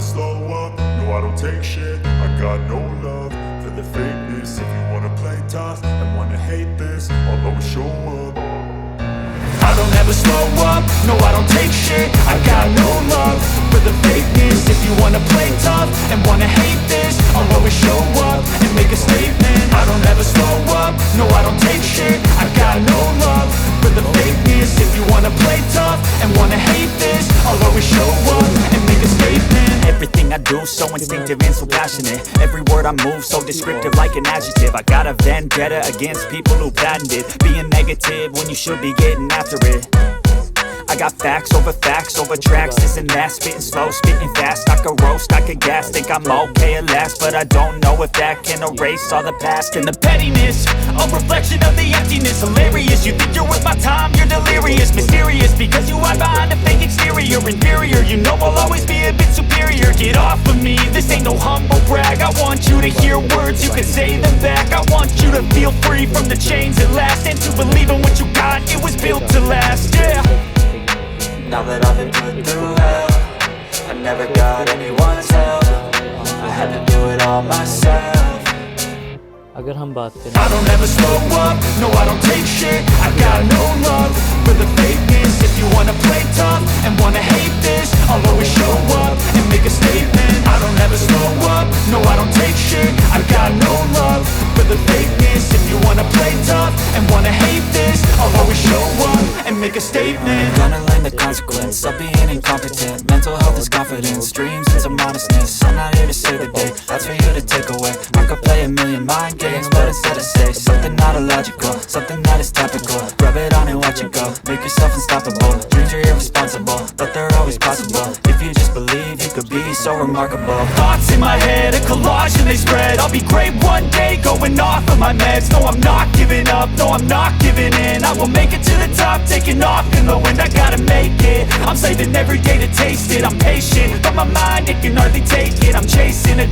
slow up, no I don't take shit. I got no love for the fakeness. If you wanna play tough and wanna hate this, I'll always show up. I don't ever slow up, no I don't take shit. I got no love for the fakeness. If you wanna play tough and wanna hate this, I'll always show up and make a statement. I don't ever slow up, no I don't take shit. I got no love for the fakeness. If you wanna play tough and wanna hate this, I'll always show up and make a statement. Everything I do so instinctive and so passionate. Every word I move so descriptive like an adjective. I got a vendetta against people who patented being negative when you should be getting after it. I got facts over tracks, this and that. Spitting slow, spitting fast. I could roast, I could gas. Think I'm okay at last, but I don't know if that can erase all the past. And the pettiness, a reflection of the emptiness. Hilarious, you think you're worth my time, you're delirious. Mysterious, because you hide behind a fake exterior. Inferior, you know I'll always be a bit superior. Get off of me, this ain't no humble brag. I want you to hear words, you can say them back. I want you to feel free from the chains at last, and to believe in what you got, it was built to last, yeah. Now that I've been put through hell, I never got anyone's help. I had to do it all myself. अगर हम बात करें I don't ever slow up, no I don't take shit. I got no love for the fakeness. If you wanna play tough and wanna hate this, I'll always show up and make a statement. I don't ever slow up, no I don't take shit. I got no love for the fakeness. If you wanna play tough and wanna hate this, I'll always show up and make a statement. Gonna learn the consequence of being incompetent. Mental health is confidence, dreams and some modestness. I'm not here to save the day, that's for you to take away. I could play a million mind games, but instead I say something not illogical, something that is topical. Rub it on and watch it go, make yourself unstoppable. Dreams are irresponsible, but they're always possible. If you just believe, you could be so remarkable. Thoughts in my head, a collage and they spread. I'll be great one day, going off of my meds. No, I'm not giving up, no, I'm not giving in. I will make it to the top, taking off in the wind. I gotta make it, I'm saving every day to taste it. I'm patient, but my mind, it can hardly take it. I'm chasing a dream